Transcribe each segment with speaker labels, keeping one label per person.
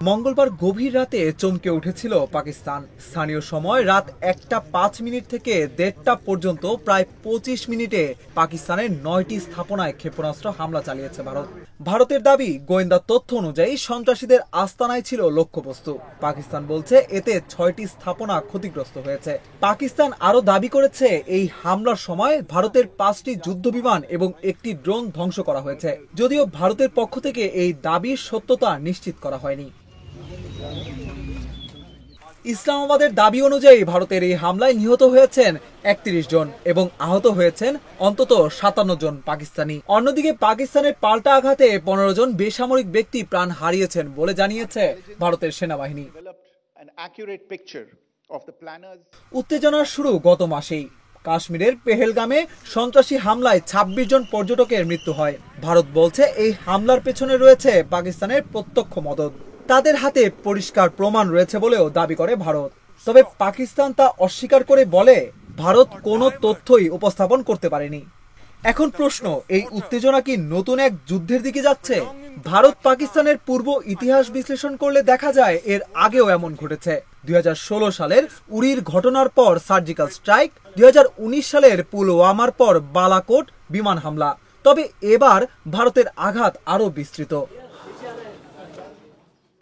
Speaker 1: মঙ্গলবার গভীর রাতে চমকে উঠেছিল পাকিস্তান। স্থানীয় সময় রাত 1:05 থেকে 1:30 পর্যন্ত প্রায় 25 মিনিটে পাকিস্তানের 9টি স্থাপনায় ক্ষেপণাস্ত্র হামলা চালিয়েছে ভারত। ভারতের দাবি, গোয়েন্দা তথ্য অনুযায়ী সন্ত্রাসীদের আস্তানায় ছিল লক্ষ্যবস্তু। পাকিস্তান বলছে এতে 6টি স্থাপনা ক্ষতিগ্রস্ত হয়েছে। পাকিস্তান আরও দাবি করেছে এই হামলার সময় ভারতের 5টি যুদ্ধবিমান এবং একটি ড্রোন ধ্বংস করা হয়েছে, যদিও ভারতের পক্ষ থেকে এই দাবির সত্যতা নিশ্চিত করা হয়নি। ইসলামাবাদের দাবি অনুযায়ী ভারতের এই হামলায় নিহত হয়েছেন 31 জন এবং আহত হয়েছেন অন্তত 57 জন পাকিস্তানি। অন্যদিকে পাকিস্তানের পাল্টা আঘাতে 15 জন বেসামরিক ব্যক্তি প্রাণ হারিয়েছেন বলে জানিয়েছে ভারতের সেনাবাহিনী। উত্তেজনার শুরু গত মাসেই। কাশ্মীরের পেহেলগামে সন্ত্রাসী হামলায় 26 জন পর্যটকের মৃত্যু হয়। ভারত বলছে এই হামলার পেছনে রয়েছে পাকিস্তানের প্রত্যক্ষ মদদ। তাদের হাতে পরিষ্কার প্রমাণ রয়েছে বলেও দাবি করে ভারত। তবে পাকিস্তান তা অস্বীকার করে বলে ভারত কোনো তথ্যই উপস্থাপন করতে পারেনি। এখন প্রশ্ন, এই উত্তেজনা কি নতুন এক যুদ্ধের দিকে যাচ্ছে? ভারত পাকিস্তানের পূর্ব ইতিহাস বিশ্লেষণ করলে দেখা যায় এর আগেও এমন ঘটেছে। 2016 সালের উরির ঘটনার পর সার্জিক্যাল স্ট্রাইক, 2019 সালের পুলওয়ামার পর বালাকোট বিমান হামলা। তবে এবার ভারতের আঘাত আরও বিস্তৃত।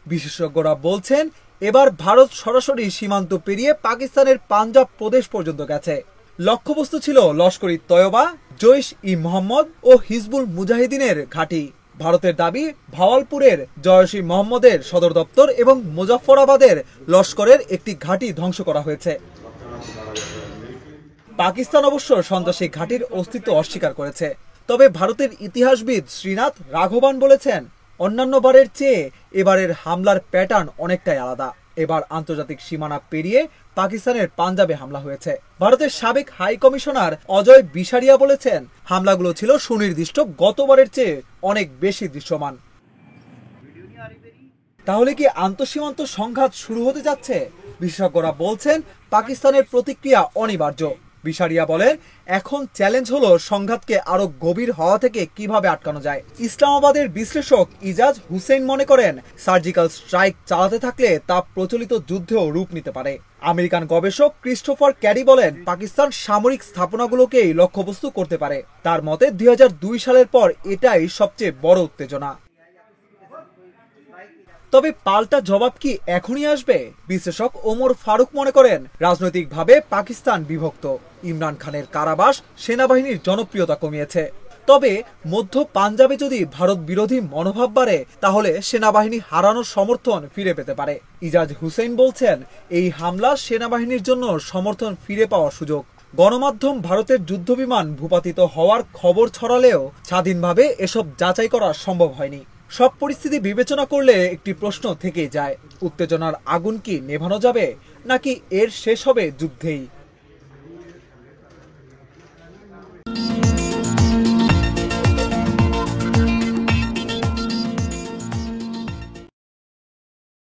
Speaker 1: বিশেষজ্ঞরা বলছেন এবার ভারত সরাসরি সীমান্ত পেরিয়ে পাকিস্তানের পাঞ্জাব প্রদেশ পর্যন্ত গেছে। লক্ষ্যবস্তু ছিল লস্কর ই তয়বা, জৈশ-ই-মোহাম্মদ ও হিজবুল মুজাহিদিনের ঘাঁটি। ভারতের দাবি, ভাওয়ালপুরের জয়শ-ই-মোহাম্মদের সদর দপ্তর এবং মুজাফফরাবাদের লস্করের একটি ঘাঁটি ধ্বংস করা হয়েছে। পাকিস্তান অবশ্য সন্ত্রাসী ঘাঁটির অস্তিত্ব অস্বীকার করেছে। তবে ভারতের ইতিহাসবিদ শ্রীনাথ রাঘবান বলেছেন, অন্যান্য বারের চেয়ে এবারের হামলার প্যাটার্ন অনেকটাই আলাদা। এবার আন্তর্জাতিক সীমানা পেরিয়ে পাকিস্তানের পাঞ্জাবে হামলা হয়েছে। ভারতের সাবেক হাই কমিশনার অজয় বিসারিয়া বলেছেন, হামলাগুলো ছিল সুনির্দিষ্ট, গতবারের চেয়ে অনেক বেশি দৃশ্যমান। তাহলে কি আন্তঃসীমান্ত সংঘাত শুরু হতে যাচ্ছে? বিশেষজ্ঞরা বলছেন পাকিস্তানের প্রতিক্রিয়া অনিবার্য। বিসারিয়া বলেন, এখন চ্যালেঞ্জ হলো সংঘাতকে আরো গভীর হওয়া থেকে কিভাবে আটকানো যায়। ইসলামাবাদের বিশ্লেষক ইজাজ হুসেইন মনে করেন, সার্জিক্যাল স্ট্রাইক চালাতে থাকলে তা প্রচলিত যুদ্ধেও রূপ নিতে পারে। আমেরিকান গবেষক ক্রিস্টোফার ক্যারি বলেন, পাকিস্তান সামরিক স্থাপনাগুলোকেই লক্ষ্যবস্তু করতে পারে। তার মতে 2002 সালের পর এটাই সবচেয়ে বড় উত্তেজনা। তবে পাল্টা জবাব কি এখনই আসবে? বিশ্লেষক ওমর ফারুক মনে করেন, রাজনৈতিকভাবে পাকিস্তান বিভক্ত। ইমরান খানের কারাবাস সেনাবাহিনীর জনপ্রিয়তা কমিয়েছে। তবে মধ্য পাঞ্জাবে যদি ভারত বিরোধী মনোভাব বাড়ে, তাহলে সেনাবাহিনী হারানোর সমর্থন ফিরে পেতে পারে। ইজাজ হুসেইন বলছেন, এই হামলা সেনাবাহিনীর জন্য সমর্থন ফিরে পাওয়ার সুযোগ। গণমাধ্যম ভারতের যুদ্ধবিমান ভূপাতিত হওয়ার খবর ছড়ালেও স্বাধীনভাবে এসব যাচাই করা সম্ভব হয়নি। সব পরিস্থিতি বিবেচনা করলে একটি প্রশ্ন থেকেই যায়, উত্তেজনার আগুন কি নেভানো যাবে, নাকি এর শেষ হবে যুদ্ধেই?